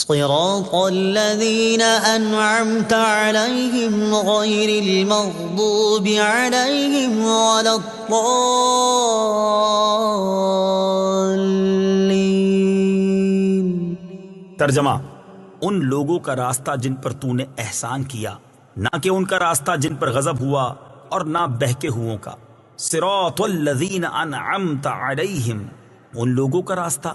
صراط الذين أنعمت عليهم غير المغضوب عليهم ولا الضالين۔ ترجمہ: ان لوگوں کا راستہ جن پر تو نے احسان کیا، نہ کہ ان کا راستہ جن پر غضب ہوا اور نہ بہکے ہوئوں کا۔ صراط الذین انعمت علیہم، ان لوگوں کا راستہ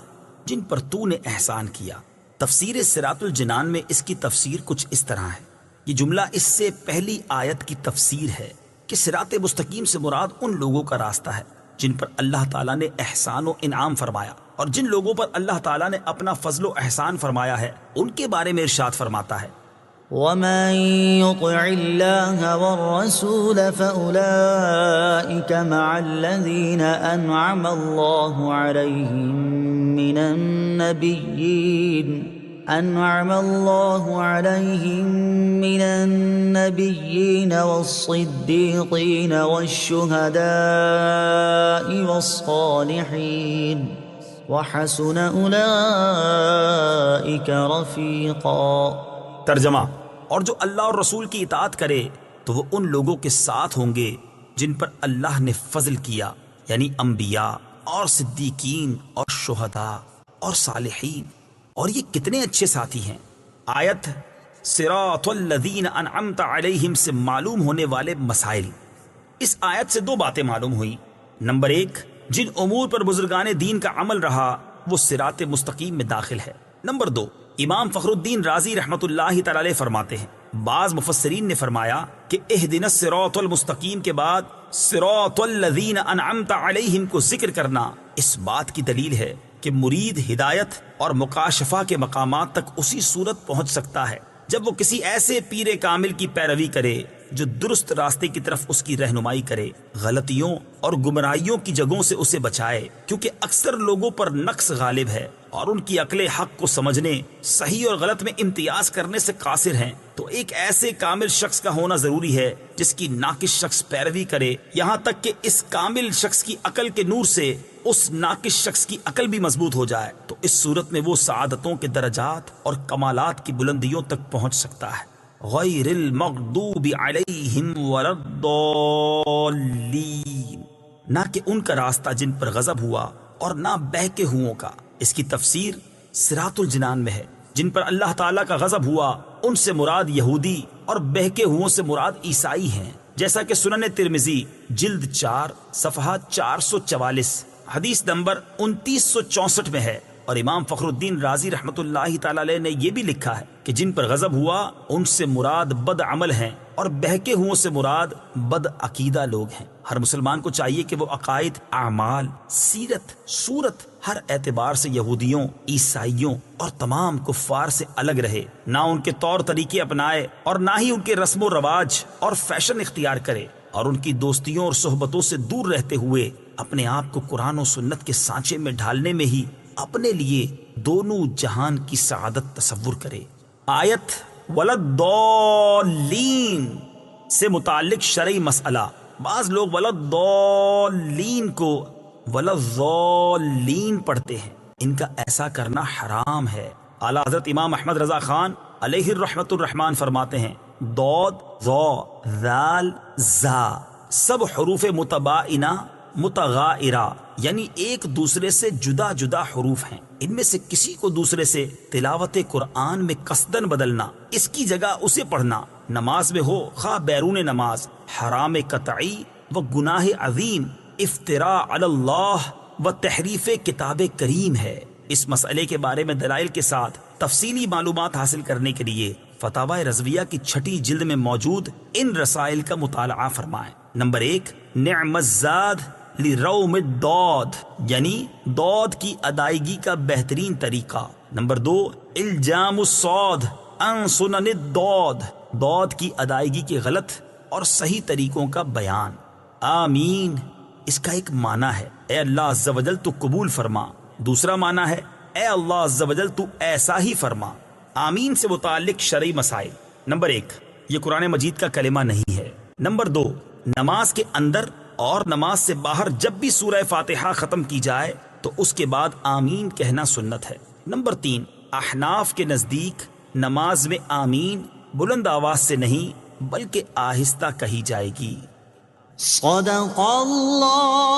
جن پر تو نے احسان کیا۔ تفسیر صراط الجنان میں اس کی تفسیر کچھ اس طرح ہے۔ یہ جملہ اس سے پہلی آیت کی تفسیر ہے کہ صراط مستقیم سے مراد ان لوگوں کا راستہ ہے جن پر اللہ تعالیٰ نے احسان و انعام فرمایا، اور جن لوگوں پر اللہ تعالیٰ نے اپنا فضل و احسان فرمایا ہے ان کے بارے میں ارشاد فرماتا ہے: ومن يطع الله والرسول فأولئك مع الذين أنعم الله عليهم من النبيين والصديقين والشهداء والصالحين وحسن أولئك رفيقا۔ ترجمہ: اور جو اللہ اور رسول کی اطاعت کرے تو وہ ان لوگوں کے ساتھ ہوں گے جن پر اللہ نے فضل کیا، یعنی انبیاء اور صدیقین اور شہداء اور صالحین، اور یہ کتنے اچھے ساتھی ہیں۔ آیت صراط الذین انعمت علیہم سے معلوم ہونے والے مسائل۔ اس آیت سے دو باتیں معلوم ہوئیں۔ نمبر ایک، جن امور پر بزرگان دین کا عمل رہا وہ صراط مستقیم میں داخل ہے۔ نمبر دو، امام فخر الدین رازی رحمۃ اللہ تعالی علیہ فرماتے ہیں، بعض مفسرین نے فرمایا کہ اہدنا الصراط المستقیم کے بعد صراط الذین انعمت علیہم کو ذکر کرنا اس بات کی دلیل ہے کہ مرید ہدایت اور مکاشفہ کے مقامات تک اسی صورت پہنچ سکتا ہے جب وہ کسی ایسے پیر کامل کی پیروی کرے جو درست راستے کی طرف اس کی رہنمائی کرے، غلطیوں اور گمراہیوں کی جگہوں سے اسے بچائے، کیونکہ اکثر لوگوں پر نقص غالب ہے اور ان کی عقل حق کو سمجھنے، صحیح اور غلط میں امتیاز کرنے سے قاصر ہیں۔ تو ایک ایسے کامل شخص کا ہونا ضروری ہے جس کی ناقص شخص پیروی کرے، یہاں تک کہ اس کامل شخص کی عقل کے نور سے اس ناقص شخص کی عقل بھی مضبوط ہو جائے، تو اس صورت میں وہ سعادتوں کے درجات اور کمالات کی بلندیوں تک پہنچ سکتا ہے۔ غیر المغضوب علیہم ولا الضالین، نہ کہ ان کا راستہ جن پر غضب ہوا اور نہ بہکے ہوئوں کا۔ اس کی تفسیر صراط الجنان میں ہے۔ جن پر اللہ تعالیٰ کا غضب ہوا ان سے مراد یہودی اور بہکے ہوئوں سے مراد عیسائی ہیں، جیسا کہ سنن ترمذی جلد 4 صفحہ 444 حدیث نمبر 2964 میں ہے، اور امام فخر الدین رازی رحمۃ اللہ تعالی علیہ نے یہ بھی لکھا ہے کہ جن پر غضب ہوا ان سے مراد بد عمل ہیں اور بہکے ہوئوں سے مراد بد عقیدہ لوگ ہیں۔ ہر مسلمان کو چاہیے کہ وہ عقائد، اعمال، سیرت، صورت ہر اعتبار سے یہودیوں، عیسائیوں اور تمام کفار سے الگ رہے، نہ ان کے طور طریقے اپنائے اور نہ ہی ان کے رسم و رواج اور فیشن اختیار کرے، اور ان کی دوستیوں اور صحبتوں سے دور رہتے ہوئے اپنے آپ کو قرآن و سنت کے سانچے میں ڈھالنے میں ہی اپنے لیے دونوں جہان کی سعادت تصور کرے۔ آیت ولدالین سے متعلق شرعی مسئلہ۔ بعض لوگ ولدالین کو ولضالین پڑھتے ہیں، ان کا ایسا کرنا حرام ہے۔ اعلیٰ حضرت امام احمد رضا خان علیہ الرحمۃ الرحمان فرماتے ہیں، ضاد، ظا، ذال، زا سب حروف متباینہ متغائرہ، یعنی ایک دوسرے سے جدا جدا حروف ہیں۔ ان میں سے کسی کو دوسرے سے تلاوت قرآن میں قصدن بدلنا، اس کی جگہ اسے پڑھنا، نماز میں ہو خواہ بیرون نماز، حرام قطعی و گناہ عظیم، افتراء علی اللہ و تحریف کتاب کریم ہے۔ اس مسئلے کے بارے میں دلائل کے ساتھ تفصیلی معلومات حاصل کرنے کے لیے فتاوی رضویہ کی 6 جلد میں موجود ان رسائل کا مطالعہ فرمائیں۔ نمبر 1، نعم الزاد لروم الضاد، یعنی ضاد کی ادائیگی کا بہترین طریقہ۔ نمبر 2، الجام الصاد عن سنن الضاد، ضاد کی ادائیگی کے غلط اور صحیح طریقوں کا بیان۔ آمین، اس کا ایک معنی ہے اے اللہ عز و جل تو قبول فرما، دوسرا معنی ہے اے اللہ عز و جل تو ایسا ہی فرما۔ آمین سے متعلق شرعی مسائل۔ نمبر 1، یہ قرآن مجید کا کلمہ نہیں ہے۔ نمبر 2، نماز کے اندر اور نماز سے باہر جب بھی سورہ فاتحہ ختم کی جائے تو اس کے بعد آمین کہنا سنت ہے۔ نمبر 3، احناف کے نزدیک نماز میں آمین بلند آواز سے نہیں بلکہ آہستہ کہی جائے گی۔ صدق اللہ